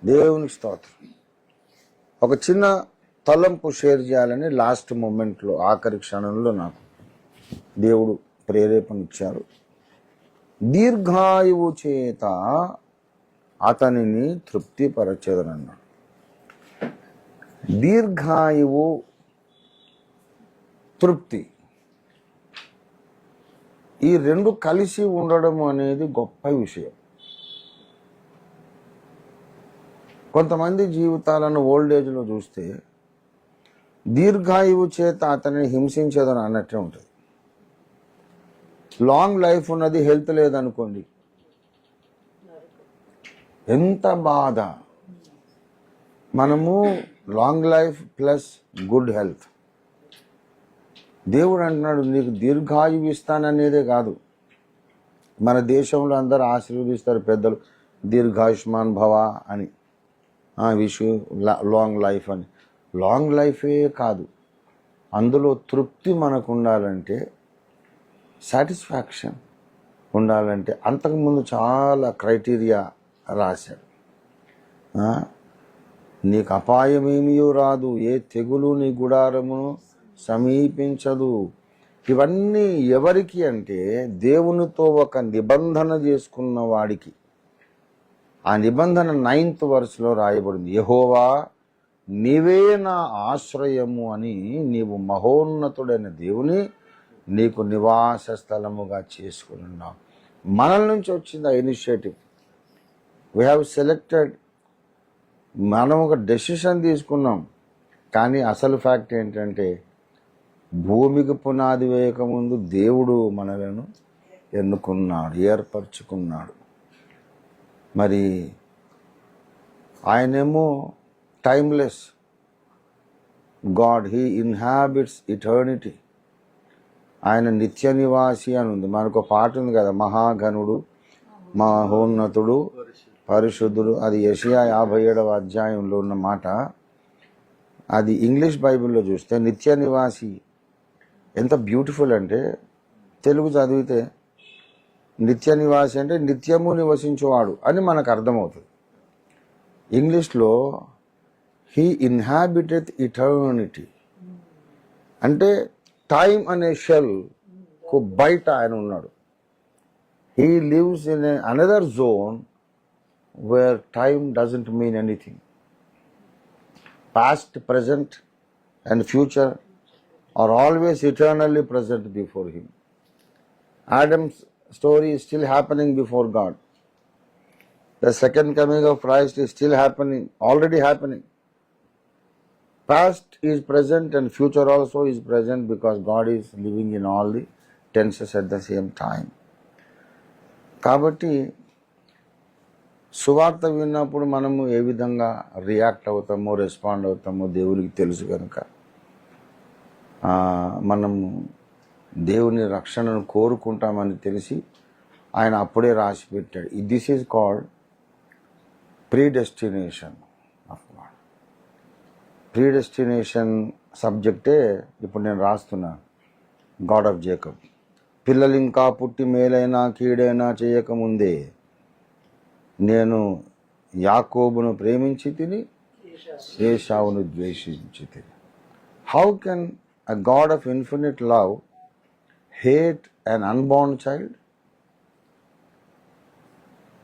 దేవునికి స్తోత్రం. ఒక చిన్న తలంపు షేర్ చేయాలని లాస్ట్ మూమెంట్లో, ఆఖరి క్షణంలో నాకు దేవుడు ప్రేరేపణ ఇచ్చారు. దీర్ఘాయువు చేత అతనిని తృప్తిపరచెదనన్నాడు. దీర్ఘాయువు, తృప్తి, ఈ రెండు కలిసి ఉండడం అనేది గొప్ప విషయం. కొంతమంది జీవితాలను ఓల్డేజ్లో చూస్తే దీర్ఘాయువు చేత అతనిని హింసించేదని అన్నట్టే ఉంటుంది. లాంగ్ లైఫ్ ఉన్నది, హెల్త్ లేదనుకోండి, ఎంత బాధ. మనము long life plus good health. దేవుడు అంటున్నాడు నీకు దీర్ఘాయువు ఇస్తాననేదే కాదు. మన దేశంలో అందరూ ఆశీర్వదిస్తారు పెద్దలు, దీర్ఘాయుష్మాన్ భవ అని, విష్ లాంగ్ లైఫ్ అని. లాంగ్ లైఫే కాదు, అందులో తృప్తి మనకు ఉండాలంటే, సాటిస్ఫాక్షన్ ఉండాలంటే అంతకుముందు చాలా క్రైటీరియా రాశాడు. నీకు అపాయమేమియో రాదు, ఏ తెగులు నీ గుడారమును సమీపించదు. ఇవన్నీ ఎవరికి అంటే దేవునితో ఒక నిబంధన చేసుకున్న వాడికి. ఆ నిబంధన 9th verseలో రాయబడింది, యెహోవా నీవే నా ఆశ్రయము అని, నీవు మహోన్నతుడైన దేవుని నీకు నివాస స్థలముగా చేసుకున్నావు. మనల నుంచి వచ్చింది ఆ ఇనిషియేటివ్. వీ హ్యావ్ సెలెక్టెడ్, మనం ఒక డెసిషన్ తీసుకున్నాం. కానీ అసలు ఫ్యాక్ట్ ఏంటంటే భూమికి పునాది వేయకముందు దేవుడు మనలను ఎన్నుకున్నాడు, ఏర్పరచుకున్నాడు. మరి ఆయనేమో timeless God, he inhabits eternity. ఆయన నిత్య నివాసి అని ఉంది. మనకు పాట ఉంది కదా, మహాగణుడు, మహోన్నతుడు, పరిశుద్ధుడు. అది యెషయా 57వ అధ్యాయంలో ఉన్న మాట. అది ఇంగ్లీష్ బైబిల్లో చూస్తే నిత్య నివాసి ఎంత బ్యూటిఫుల్ అంటే, తెలుగు చదివితే నిత్య నివాసి అంటే నిత్యము నివసించేవాడు అని మనకు అర్థమవుతుంది. ఇంగ్లీష్లో హీ ఇన్హాబిటెడ్ ఇటర్నిటీ అంటే టైం అనే షెల్కు బయట ఆయన ఉన్నాడు. He lives in another zone where time doesn't mean anything. Past, present and future are always eternally present before him. Adam's story is still happening before God. The second coming of Christ is still happening, already happening. Past is present and future also is present because God is living in all the tenses at the same time. కాబట్టి సువార్త విన్నప్పుడు మనము ఏ విధంగా react అవుతామో, respond అవుతామో దేవునికి తెలుసు కనుక మనము దేవుని రక్షణను కోరుకుంటామని తెలిసి ఆయన అప్పుడే రాసి పెట్టాడు. This is called predestination of God. Predestination సబ్జెక్టే ఇప్పుడు నేను రాస్తున్నాను. గాడ్ ఆఫ్ జేకబ్, పిల్లలు ఇంకా పుట్టి మేలైనా కీడైనా చేయకముందే నేను యాకోబును ప్రేమించి తిని ఏశావును ద్వేషించి తిని. How can a God of infinite love hate an unborn child?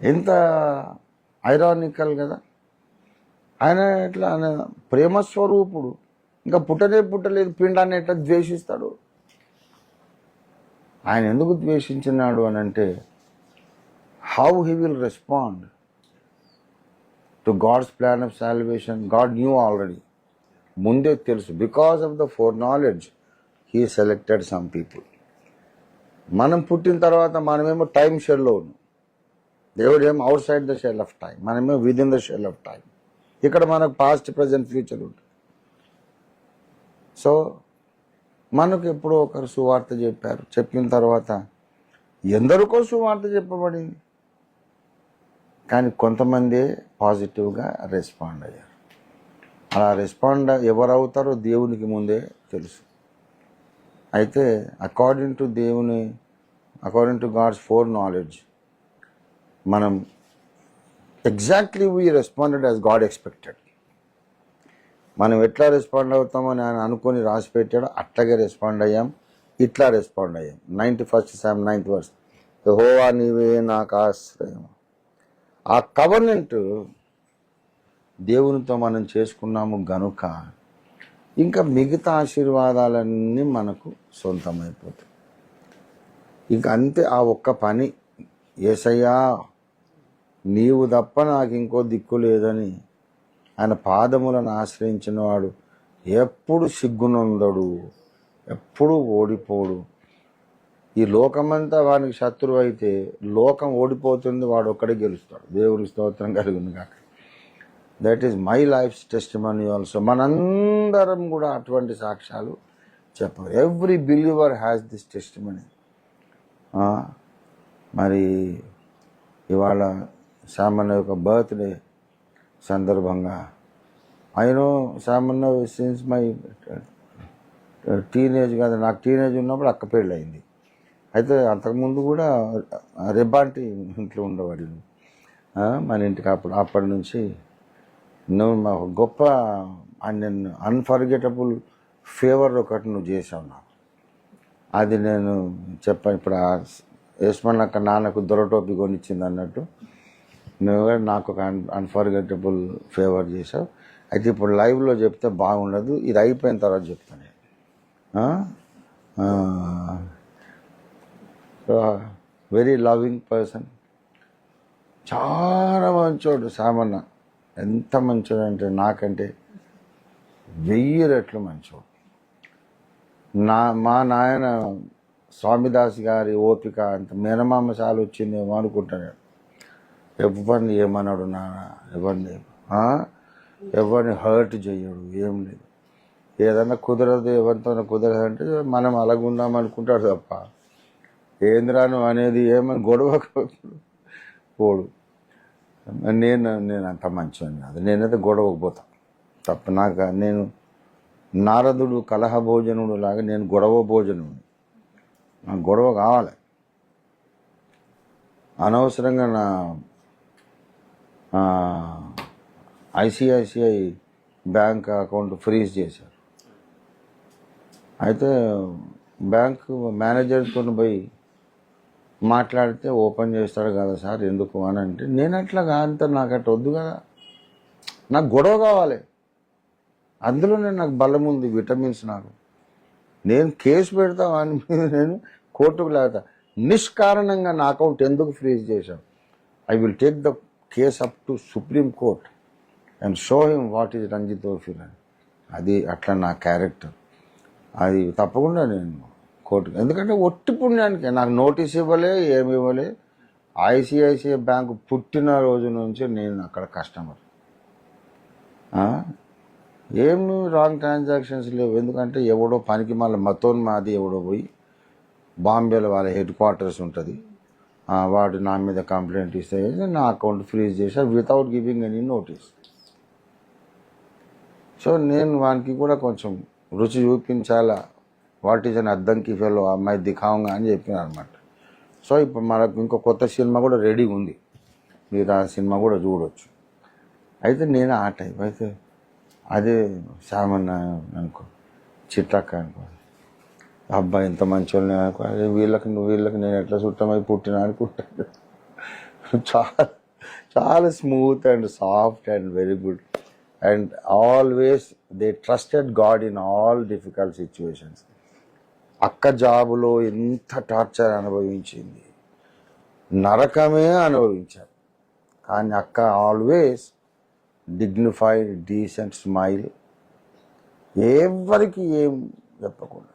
ఎంత ఐరానికల్ కదా. ఆయన ఎట్లా, ఆయన ప్రేమస్వరూపుడు, ఇంకా పుట్టలేదు పిండాన్ని ఎట్లా ద్వేషిస్తాడు? ఆయన ఎందుకు ద్వేషించినాడు అని అంటే, how he will respond to God's plan of salvation, God knew already. ముందే తెలుసు. Because of the foreknowledge, he selected some people. మనం పుట్టిన తర్వాత మనమేమో టైం షెల్లో ఉన్నాం, దేవుడేమో outside the shell of time, మనమేమో with in the shell of time. ఇక్కడ మనకు పాస్ట్, ప్రజెంట్, ఫ్యూచర్ ఉంటుంది. సో మనకు ఎప్పుడో ఒకరు సువార్త చెప్పారు, చెప్పిన తర్వాత ఎందరికో సువార్త చెప్పబడింది, కానీ కొంతమంది పాజిటివ్గా రెస్పాండ్ అయ్యారు. అలా రెస్పాండ్ ఎవరవుతారో దేవునికి ముందే తెలుసు. అయితే according to God's fore knowledge మనం exactly we responded as God expected. మనం ఎట్లా రెస్పాండ్ అవుతామని ఆయన అనుకొని రాసి పెట్టాడో అట్లాగే రెస్పాండ్ అయ్యాం, ఇట్లా రెస్పాండ్ అయ్యాం. 91st Psalm 9th verse, యెహోవా నీవే నాకు ఆశ్రయం. ఆ కవర్నెంట్ దేవునితో మనం చేసుకున్నాము గనుక ఇంకా మిగతా ఆశీర్వాదాలన్నీ మనకు సొంతమైపోతాయి. ఇంకా అంతే, ఆ ఒక్క పని, యేసయ్యా నీవు తప్ప నాకు ఇంకో దిక్కు లేదని ఆయన పాదములను ఆశ్రయించిన వాడు ఎప్పుడు సిగ్గునందడు, ఎప్పుడు ఓడిపోడు. ఈ లోకమంతా వానికి శత్రువు అయితే లోకం ఓడిపోతుంది, వాడు ఒక్కడే గెలుస్తాడు. దేవుని స్తోత్రం కలుగును కాక. That is my life's testimony also. మనందరం కూడా అటువంటి సాక్ష్యాలు చెప్పాలి. Every believer has this testimony. మరి ఇవాళ సామాన్య యొక్క బర్త్డే సందర్భంగా I know Samanya since my teenage కాదు, నాకు టీనేజ్ ఉన్నప్పుడు అక్క పెళ్ళి అయింది. అయితే అంతకుముందు కూడా రెబ్బాంటి ఇంట్లో ఉండేవాడు మన ఇంటికి. అప్పటి నుంచి నువ్వు మా గొప్ప నేను అన్ఫర్గెటబుల్ ఫేవర్ ఒకటి నువ్వు చేసావు నాకు. అది నేను చెప్పాను. ఇప్పుడు యశ్మన్ అక్క నాన్నకు దొరటోపి కొనిచ్చింది అన్నట్టు నువ్వు నాకు ఒక అన్ఫర్గెటబుల్ ఫేవర్ చేసావు. అయితే ఇప్పుడు లైవ్లో చెప్తే బాగుండదు, ఇది అయిపోయిన తర్వాత చెప్తాను. వెరీ లవింగ్ పర్సన్, చాలా మంచోడు సామన్న. ఎంత మంచోడు అంటే నాకంటే 1000 రెట్లు మంచోడు. మా నాయన స్వామిదాస్ గారి ఓపిక అంత మేనమామ చాలు వచ్చిందేమో అనుకుంటాను. ఎవరిని ఏమన్నాడు నాన్న, ఎవరిని హర్ట్ చేయడు, ఏం లేదు. ఏదన్నా కుదరదు, ఎవరితో కుదరదు అంటే మనం అలాగుందాం అనుకుంటాడు తప్ప ఏంద్రాను అనేది ఏమని గొడవ పోడు. నేను అంత మంచివాడిని కాదు, నేనైతే గొడవకు పోతా తప్ప. నేను నారదుడు కలహ భోజనుడు లాగా నేను గొడవ భోజనుడు. నాకు గొడవ కావాలి. అనవసరంగా నా ఐసిఐసిఐ బ్యాంక్ అకౌంట్ ఫ్రీజ్ చేశారు. అయితే బ్యాంకు మేనేజర్తో పోయి మాట్లాడితే ఓపెన్ చేస్తాడు కదా సార్, ఎందుకు అని అంటే నేను అట్లా కాదు, నాకు అట్లా వద్దు కదా, నాకు గొడవ కావాలి. అందులోనే నాకు బలం ఉంది, విటమిన్స్. నేను కేసు పెడతా అని మీద నేను కోర్టుకు లేతా. నిష్కారణంగా నా అకౌంట్ ఎందుకు ఫ్రీజ్ చేశావు? I will take the case up to supreme court and show him what is Ranjith ఓఫీల్ అని. అది అట్లా నా క్యారెక్టర్. అది తప్పకుండా నేను కోర్టుకు, ఎందుకంటే ఒట్టి పుణ్యానికి నాకు నోటీస్ ఇవ్వలే, ఏమి ఇవ్వలే. ఐసిఐసిఐ బ్యాంకు పుట్టిన రోజు నుంచి నేను అక్కడ కస్టమర్. ఏం రాంగ్ ట్రాన్సాక్షన్స్ లేవు. ఎందుకంటే ఎవడో పనికి మళ్ళీ మతోన్మాది ఎవడో పోయి బాంబేలో వాళ్ళ హెడ్ క్వార్టర్స్ ఉంటుంది, వాడు నా మీద కంప్లైంట్ ఇస్తే నా అకౌంట్ ఫ్రీజ్ చేశారు without giving any notice. So నేను వానికి కూడా కొంచెం రుచి చూపించాలా, వాట్ ఈజ్ అని అద్దంకి ఫెలో అమ్మాయి దిఖాంగా అని చెప్పినారు అనమాట. సో ఇప్పుడు మనకు ఇంకో కొత్త సినిమా కూడా రెడీ ఉంది, మీరు ఆ సినిమా కూడా చూడవచ్చు. అయితే నేను ఆ టైప్ అయితే అదే సామాన్య అనుకో, చిట్టక్క అనుకో, అబ్బాయి ఇంత మంచోళ్ళని అనుకో, అదే వీళ్ళకి నేను ఎట్లా చుట్టమై పుట్టినా అనుకుంటాను. చాలా చాలా smooth and soft and very good. And always they trusted God in all difficult situations. అక్క జాబులో ఎంత టార్చర్ అనుభవించింది, నరకమే అనుభవించారు. కానీ అక్క ఆల్వేస్ డిగ్నిఫైడ్, డీసెంట్ స్మైల్, ఎవరికి ఏం చెప్పకుండా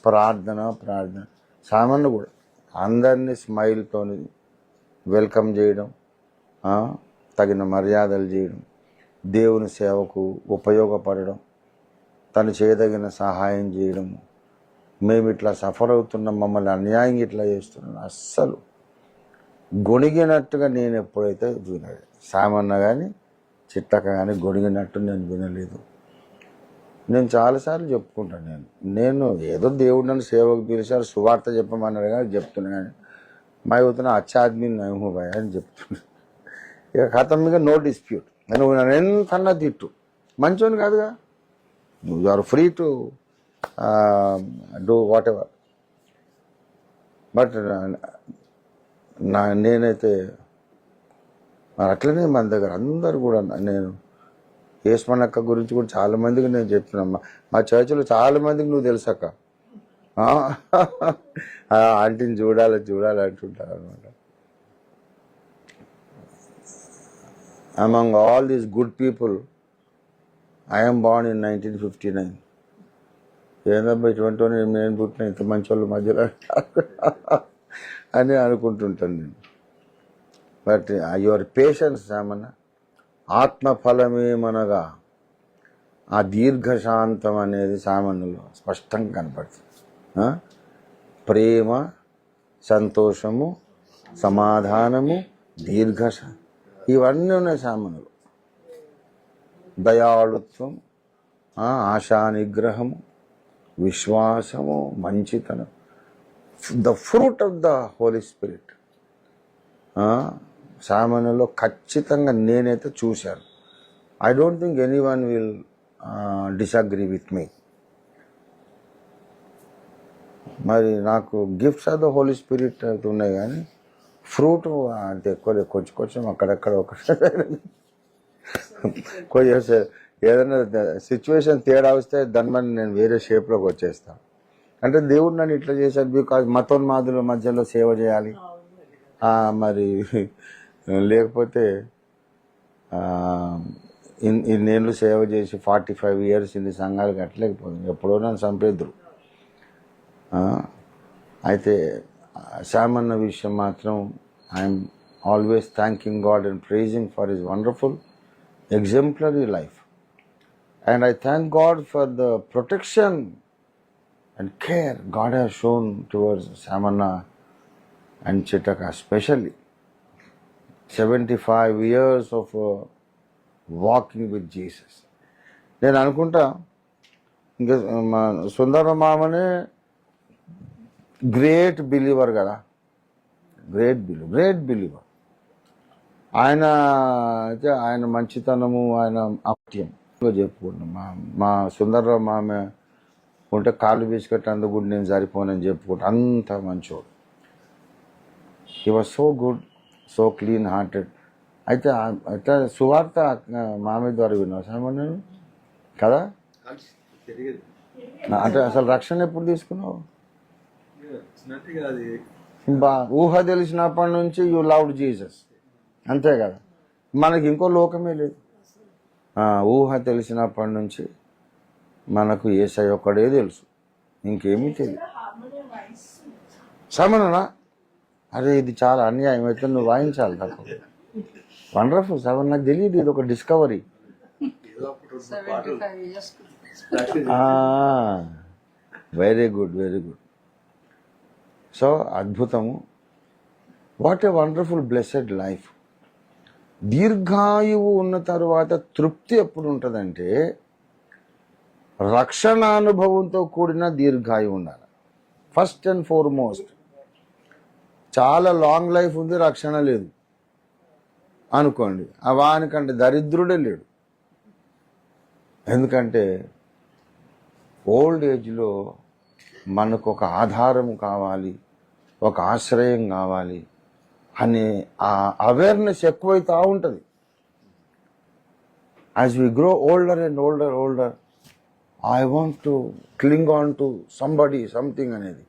ప్రార్థన. సామాన్య కూడా అందరినీ స్మైల్తో వెల్కమ్ చేయడం, తగిన మర్యాదలు చేయడం, దేవుని సేవకు ఉపయోగపడడం, తను చేయదగిన సహాయం చేయడం. మేము ఇట్లా సఫర్ అవుతున్నాం, మమ్మల్ని అన్యాయంగా ఇట్లా చేస్తున్నాం, అస్సలు గొణిగినట్టుగా నేను ఎప్పుడైతే వినలేదు. సామాన్య కానీ చిట్టక కానీ గొణిగినట్టు నేను వినలేదు. నేను చాలాసార్లు చెప్పుకుంటాను, నేను ఏదో దేవుడు నన్ను సేవకు పిలిచారు, సువార్త చెప్పమన్నారు కానీ చెప్తున్నా. కానీ మా యువతను అచ్చా ఆద్మీ నయం హో భాయ్ అని చెప్తున్నా. ఇక కథం మీద నో డిస్ప్యూట్. నువ్వు నన్ను ఎంతన్నా తిట్టు, మంచోని కాదుగా, నువ్వు are free to do whatever. But నేనైతే మరి అట్లనే మన దగ్గర అందరు కూడా, నేను యేస్మన్నక్క గురించి కూడా చాలా మందికి నేను చెప్తున్నా. మా చర్చిలో చాలా మందికి నువ్వు తెలుసక్క, ఆంటీని చూడాలి అంటుంటారు అనమాట. Among all these good people I am born in 1959. ఏందబ్బా ఇటువంటి నేను పుట్టిన ఇంత మంచి వాళ్ళ మధ్యలో అని అనుకుంటుంటాను నేను. బట్ యువర్ పేషెన్స్ సామన్న, ఆత్మఫలమేమనగా ఆ దీర్ఘశాంతం అనేది సామాన్యులో స్పష్టంగా కనపడుతుంది. ప్రేమ, సంతోషము, సమాధానము, ఇవన్నీ ఉన్నాయి సామాన్యులు. దయాళుత్వం, ఆశా నిగ్రహము, విశ్వాసము, మంచితనం, the fruit of the holy spirit సామాన్యులో ఖచ్చితంగా నేనైతే చూశాను. I don't think any one will disagree with me. మరి నాకు gifts of the holy spirit అయితే ఉన్నాయి, కానీ ఫ్రూట్ అంటే ఎక్కువ కొంచెం అక్కడక్కడ కొంచెం ఏదైనా సిచ్యువేషన్ తేడా వస్తే దాని నేను వేరే షేప్లోకి వచ్చేస్తాను. అంటే దేవుడు నన్ను ఇట్లా చేశాడు బికాజ్ మతోన్మాదుల మధ్యలో సేవ చేయాలి. మరి లేకపోతే ఇన్నేళ్ళు సేవ చేసి 45 years ఇన్ని సంఘాలకు అట్లేకపోతుంది, ఎప్పుడో నన్ను చంపేద్దరు. అయితే శామన్న విషయం మాత్రం I'm always thanking God and praising for his wonderful exemplary life. And I thank God for the protection and care God has shown towards Samanna and Chitaka, especially 75 years of walking with Jesus. నేను అనుకుంటా ఇంకా మా సుందర మామనే great believer కదా, great believer. ఆయన అయితే ఆయన మంచితనము, ఆయన అపత్యం చెప్పుకుంటాం. మా సుందరరావు మామ ఉంటే కాళ్ళు బిస్కెట్ అందుకు కూడా నేను సరిపోనని చెప్పుకుంటా, అంత మంచోడు. He was so good, so clean hearted. అయితే అయితే సువార్త మామయ్య ద్వారా విన్నావు సార్ నేను కదా. అంటే అసలు రక్షణ ఎప్పుడు తీసుకున్నావు? ఊహ తెలిసినప్పటి నుంచి యూ లవ్డ్ జీసస్, అంతే కదా. మనకి ఇంకో లోకమే లేదు. ఊహ తెలిసినప్పటి నుంచి మనకు యేసయ్య ఒక్కడే తెలుసు, ఇంకేమీ తెలియదు. సమనా? అరే ఇది చాలా అన్యాయం, అయితే నువ్వు వాయించాలి తక్కువ. వండర్ఫుల్ సెవెన్, నాకు తెలియదు, ఇది ఒక డిస్కవరీ. Very good. సో అద్భుతము. What a wonderful blessed life. దీర్ఘాయువు ఉన్న తర్వాత తృప్తి ఎప్పుడు ఉంటుందంటే రక్షణ అనుభవంతో కూడిన దీర్ఘాయువు ఉండాలి ఫస్ట్ అండ్ ఫార్మోస్ట్. చాలా లాంగ్ లైఫ్ ఉంది, రక్షణ లేదు అనుకోండి, వానికంటే దరిద్రుడే లేడు. ఎందుకంటే ఓల్డ్ ఏజ్లో మనకు ఒక ఆధారం కావాలి, ఒక ఆశ్రయం కావాలి అనే ఆ అవేర్నెస్ ఎక్కువైతా ఉంటుంది. As we grow older and older I want to cling on to somebody something అనేది.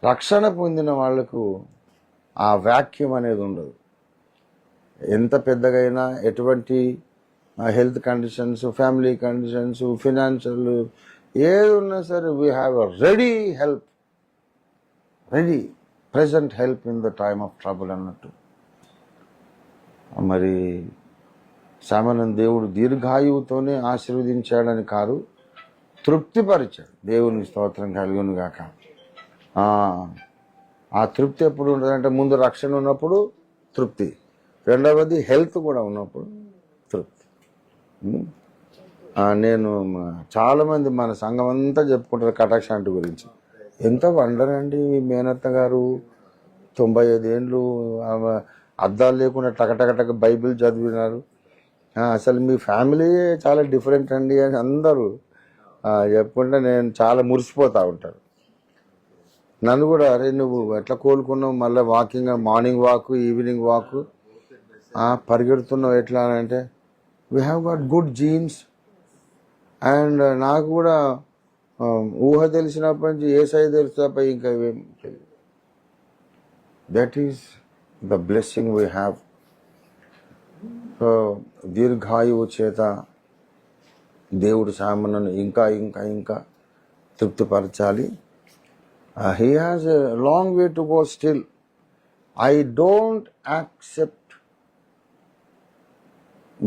రక్షణ పొందిన వాళ్లకు ఆ వాక్యూమ్ అనేది ఉండదు. ఎంత పెద్దగైనా, ఎటువంటి health conditions, family conditions, financial ఏది ఉన్నా సరే we have a ready present help in the time of trouble అన్నట్టు. మరి సామాన్యం దేవుడు దీర్ఘాయువుతోనే ఆశీర్వదించాడని కాదు, తృప్తిపరిచాడు. దేవుని స్తోత్రం కలుగును గాక. ఆ తృప్తి ఎప్పుడు ఉంటుందంటే ముందు రక్షణ ఉన్నప్పుడు తృప్తి, రెండవది హెల్త్ కూడా ఉన్నప్పుడు తృప్తి. నేను చాలామంది మన సంఘం అంతా చెప్పుకుంటారు కటాక్ష ఆంటీ గురించి. ఎంత వండర్ అండి, మీ మేనత్త గారు 95 ఏళ్ళు అద్దాలు లేకుండా టకటకటక బైబిల్ చదివినారు. అసలు మీ ఫ్యామిలీ చాలా డిఫరెంట్ అండి అని అందరూ చెప్పుకుంటే నేను చాలా మురిసిపోతూ ఉంటాను. నన్ను కూడా, అరే నువ్వు ఎట్లా కోలుకున్నావు, మళ్ళీ walking, morning walk, evening walk, పరిగెడుతున్నావు ఎట్లా అని అంటే, we have got good genes. And నాకు కూడా ఊహ తెలిసినప్పటి నుంచి ఏసై తెలుసు తప్ప ఇంకా ఏం తెలియదు. That is the blessing we have. So దీర్ఘాయువు చేత దేవుడు సామాన్యుని ఇంకా ఇంకా ఇంకా తృప్తిపరచాలి. He has a long way to go still. I don't accept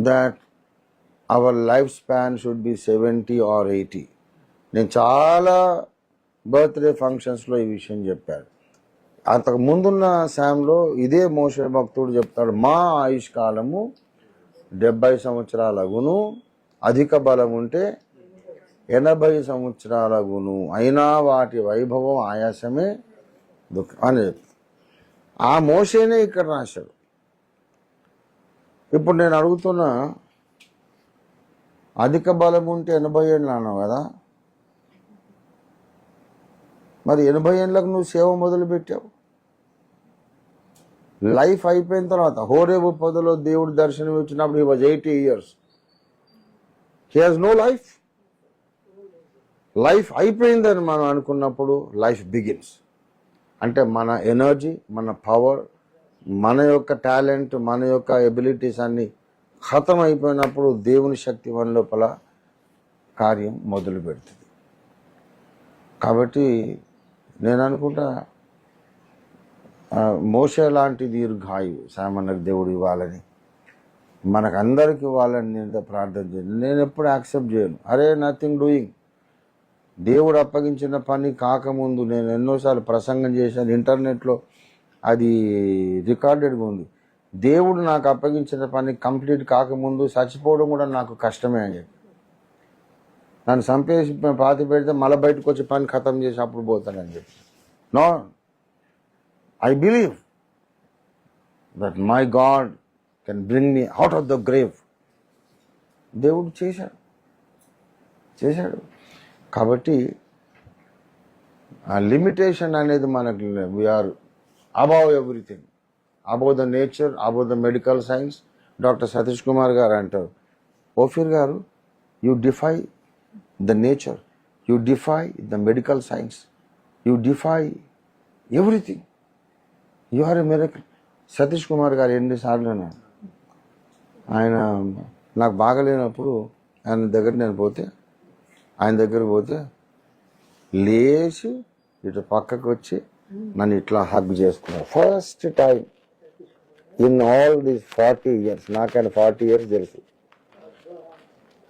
that our lifespan should be 70 or 80. నేను చాలా బర్త్డే ఫంక్షన్స్లో ఈ విషయం చెప్పాడు. అంతకు ముందున్న శామ్లో ఇదే మోషే భక్తుడు చెప్తాడు, మా ఆయుష్కాలము 70 సంవత్సరాలగును, అధిక బలం ఉంటే 80 సంవత్సరాలగును, అయినా వాటి వైభవం ఆయాసమే దుఃఖం అని చెప్పి ఆ మోషేనే ఇక్కడ రాశాడు. ఇప్పుడు నేను అడుగుతున్నా, అధిక బలం ఉంటే 80 ఏళ్ళు అన్నావు కదా, మరి 80 ఏళ్ళకు నువ్వు సేవ మొదలుపెట్టావు. లైఫ్ అయిపోయిన తర్వాత హోరేబు పొదలో దేవుడు దర్శనం ఇచ్చినప్పుడు he was 80 years. He has no life. Life అయిపోయిందని మనం అనుకున్నప్పుడు లైఫ్ బిగిన్స్. అంటే మన ఎనర్జీ, మన పవర్, మన యొక్క టాలెంట్, మన యొక్క ఎబిలిటీస్ అన్నీ ఖతం అయిపోయినప్పుడు దేవుని శక్తి మన లోపల కార్యం మొదలు పెడుతుంది. కాబట్టి నేను అనుకుంటా మోషే లాంటి దీర్ఘాయువు సామాన్యులకు దేవుడు ఇవ్వాలని, మనకందరికి ఇవ్వాలని నేను ప్రార్థన చేయను. నేను ఎప్పుడు యాక్సెప్ట్ చేయను. అరే నథింగ్ డూయింగ్. దేవుడు అప్పగించిన పని కాకముందు నేను ఎన్నోసార్లు ప్రసంగం చేశాను, ఇంటర్నెట్లో అది రికార్డెడ్గా ఉంది. దేవుడు నాకు అప్పగించిన పని కంప్లీట్ కాకముందు చచ్చిపోవడం కూడా నాకు కష్టమే అని చెప్పి, నన్ను చంపేసి పాతి పెడితే మళ్ళీ బయటకు వచ్చి పని ఖతం చేసి అప్పుడు పోతానని చెప్పి. No, I believe that my God can bring me out of the grave. దేవుడు చేశాడు. కాబట్టి ఆ లిమిటేషన్ అనేది మనకు, we're above everything, above the nature, above the medical science. Doctor Satish Kumar garu అంటారు, Ophir garu, you defy the nature, you defy the medical science, you defy everything, you are a miracle. Satish Kumar garu ఎన్నిసార్లు అన్నాడు, ఆయన నాకు బాగలేనప్పుడు ఆయన దగ్గర నేను పోతే, ఆయన దగ్గర పోతే లేచి ఇటు పక్కకు వచ్చి నన్ను ఇట్లా హగ్ చేసుకున్నాను. First time in all these 40 years, నాకైనా 40 years తెలుసు.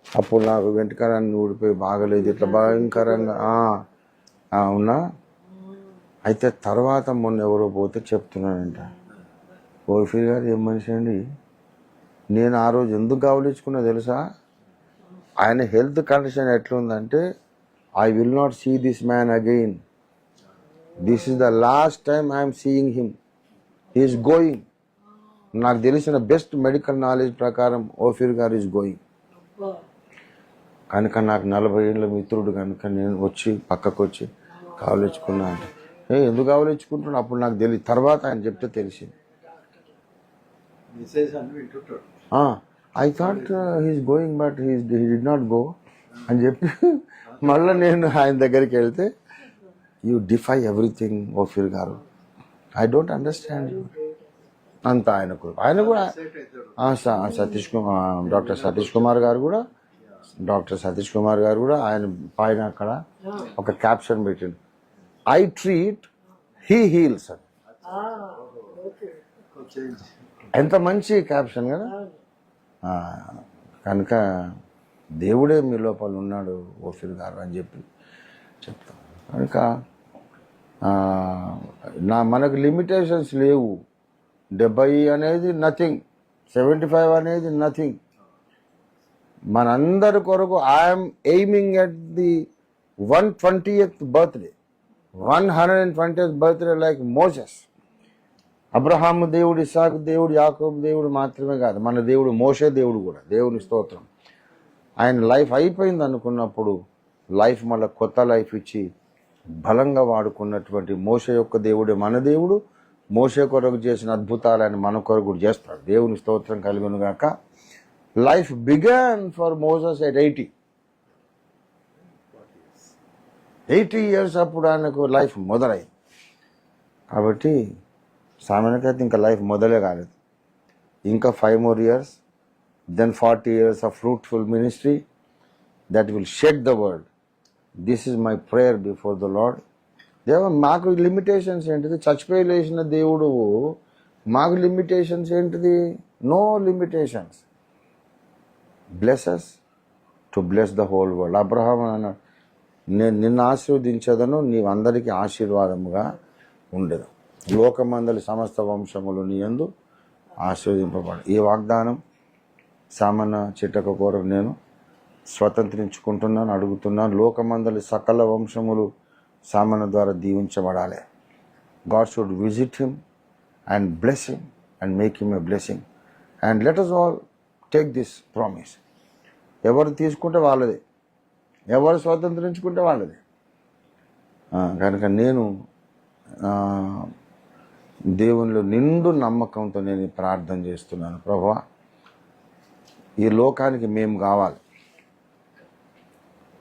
అప్పుడు నాకు వెంటకరాన్ని ఊడిపోయి బాగలేదు, ఇట్లా భయంకరంగా ఉన్నా. అయితే తర్వాత మొన్న ఎవరో పోతే చెప్తున్నానంట, ఓఫీ గారు ఏం మనిషి అండి, నేను ఆ రోజు ఎందుకు గౌలించుకున్నా తెలుసా, ఆయన హెల్త్ కండిషన్ ఎట్లుందంటే, I will not see this man again, this is the last time I'm seeing him, he is going. నాకు తెలిసిన బెస్ట్ మెడికల్ నాలెడ్జ్ ప్రకారం ఓఫీర్ గారు ఈజ్ గోయింగ్. కనుక నాకు 40 ఏళ్ళ మిత్రుడు కనుక నేను వచ్చి పక్కకు వచ్చి కావలించుకున్నా అంటే, ఎందుకు కావలించుకుంటున్నా అప్పుడు నాకు తెలియదు, తర్వాత ఆయన చెప్తే తెలిసింది. I thought he's going but he did not go అని చెప్పి మళ్ళీ నేను ఆయన దగ్గరికి వెళ్తే, యూ డిఫై ఎవ్రీథింగ్ ఓఫీర్ గారు, ఐ డోంట్ అండర్స్టాండ్ యూ అంత. ఆయన కూడా సతీష్ కుమార్, డాక్టర్ సతీష్ కుమార్ గారు కూడా ఆయన పైన అక్కడ ఒక క్యాప్షన్ పెట్టిండు, ఐ ట్రీట్, హీ హీల్స్ అని. ఎంత మంచి క్యాప్షన్ కదా. కనుక దేవుడే మీ లోపల ఉన్నాడు ఓఫీర్ గారు అని చెప్పి చెప్తాం. కనుక మనకు లిమిటేషన్స్ లేవు. 70 అనేది నథింగ్, 75 అనేది నథింగ్. మనందరి కొరకు I'm aiming at the 120th birthday, 120th birthday like Moses. Abraham దేవుడు, ఇస్సాకు దేవుడు, యాకోబు దేవుడు మాత్రమే కాదు, మన దేవుడు మోషే దేవుడు కూడా. దేవుని స్తోత్రం. ఆయన లైఫ్ అయిపోయింది అనుకున్నప్పుడు లైఫ్ మళ్ళీ కొత్త లైఫ్ ఇచ్చి బలంగా వాడుకున్నటువంటి మోషే యొక్క దేవుడే మన దేవుడు. మోషే కొరకు చేసిన అద్భుతాలు ఆయన మన కొరకు కూడా చేస్తాడు. దేవుని స్తోత్రం కలుగును గాక. Life began for Moses at 80 years అప్పుడు ఆయనకు లైఫ్ మొదలైంది. కాబట్టి సామాన్యకైతే ఇంకా లైఫ్ మొదలే కాలేదు. ఇంకా 5 more years, then 40 years of fruitful ministry that will shake the world. This is my prayer before the Lord. దేవ, మాకు లిమిటేషన్స్ ఏంటిది? చచ్చిపోయి లేచిన దేవుడు మాకు లిమిటేషన్స్ ఏంటిది? No limitations. Bless us to bless the whole world. Abraham అన్నాడు, నేను నిన్ను ఆశీర్వదించదను, నీవందరికీ ఆశీర్వాదముగా ఉండదు. లోకమందలి సమస్త వంశములు నీ యందు ఆశీర్వదింపబడు. ఈ వాగ్దానం సామాన్య చిట్టక కొరకు నేను స్వతంత్రించుకుంటున్నాను, అడుగుతున్నాను. లోకమందలి సకల వంశములు సామాన్య ద్వారా దీవించబడాలి. God should visit him and bless him and make him a blessing. And let us all take this promise. ఎవరు తీసుకుంటే వాళ్ళదే, ఎవరు స్వతంత్రించుకుంటే వాళ్ళదే. కనుక నేను దేవునిలో నిండు నమ్మకంతో నేను ప్రార్థన చేస్తున్నాను. ప్రభువా, ఈ లోకానికి మేము కావాలి,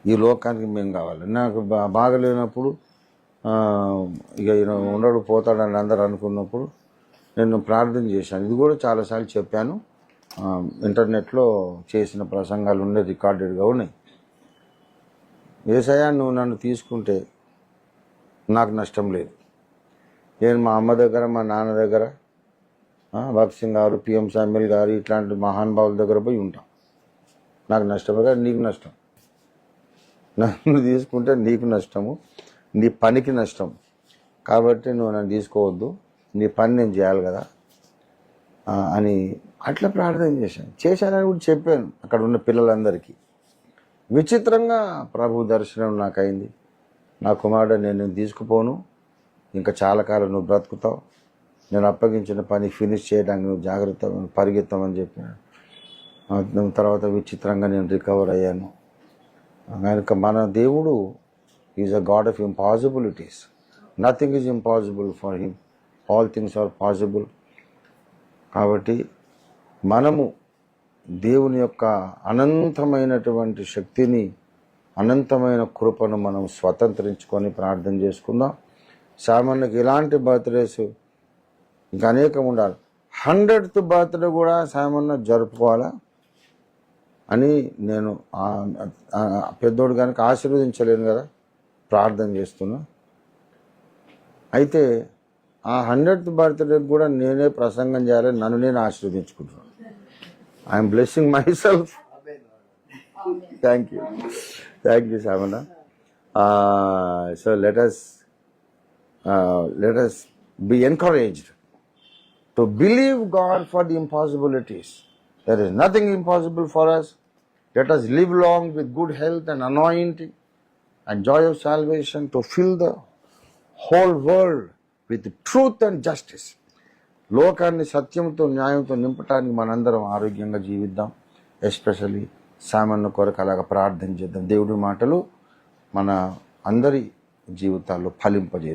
ఈ లోకానికి మేము కావాలి. నాకు బాగలేనప్పుడు ఇక ఈయన ఉండడు పోతాడని అందరు అనుకున్నప్పుడు నేను ప్రార్థన చేశాను. ఇది కూడా చాలాసార్లు చెప్పాను. ఇంటర్నెట్లో చేసిన ప్రసంగాలు ఉండే రికార్డెడ్గా ఉన్నాయి. యేసయ్యా, నువ్వు నన్ను తీసుకుంటే నాకు నష్టం లేదు. నేను మా అమ్మ దగ్గర, మా నాన్న దగ్గర, భగత్ సింగ్ గారు, పిఎం సామ్యుల్ గారు ఇట్లాంటి మహానుభావుల దగ్గర పోయి ఉంటాం. నాకు నష్టమే కాదు, నీకు నష్టం. నన్ను తీసుకుంటే నీకు నష్టము, నీ పనికి నష్టం. కాబట్టి నువ్వు నన్ను తీసుకోవద్దు, నీ పని నేను చేయాలి కదా అని అట్లా ప్రార్థన చేశానని కూడా చెప్పాను అక్కడ ఉన్న పిల్లలందరికీ. విచిత్రంగా ప్రభు దర్శనం నాకైంది. నా కుమారుడు, నేను తీసుకుపోను, ఇంకా చాలా కాలం నువ్వు బ్రతుకుతావు, నేను అప్పగించిన పని ఫినిష్ చేయడానికి నువ్వు జాగ్రత్త పరిగెత్తామని చెప్పాను. తర్వాత విచిత్రంగా నేను రికవర్ అయ్యాను. కనుక మన దేవుడు is a God of impossibilities. Nothing is impossible for him, all things are possible. కాబట్టి మనము దేవుని యొక్క అనంతమైనటువంటి శక్తిని, అనంతమైన కృపను మనం స్వతంత్రించుకొని ప్రార్థన చేసుకుందాం. సామాన్యకి ఇలాంటి బర్త్డేస్ ఇంకా అనేకం ఉండాలి. 100th బర్త్డే కూడా సామాన్య జరుపుకోవాలా అని నేను పెద్దోడు కనుక ఆశీర్వదించలేను కదా, ప్రార్థన చేస్తున్నా. అయితే ఆ 100th బర్త్డేకి కూడా నేనే ప్రసంగం చేయాలని నన్ను నేను ఆశీర్వదించుకుంటున్నాను. I'm blessing myself. Thank you Samanna. So let us be encouraged to believe God for the impossibilities. There is nothing impossible for us. Let us live long with good health and anointing and joy of salvation to fill the whole world with truth and justice. లోకాన్ని సత్యంతో న్యాయంతో నింపటానికి మనందరం ఆరోగ్యంగా జీవిద్దాం. Especially సామాన్య కొరకు అలాగ ప్రార్థన చేద్దాం. దేవుడి మాటలు మన అందరి జీవితాల్లో ఫలింపజేద్దాం.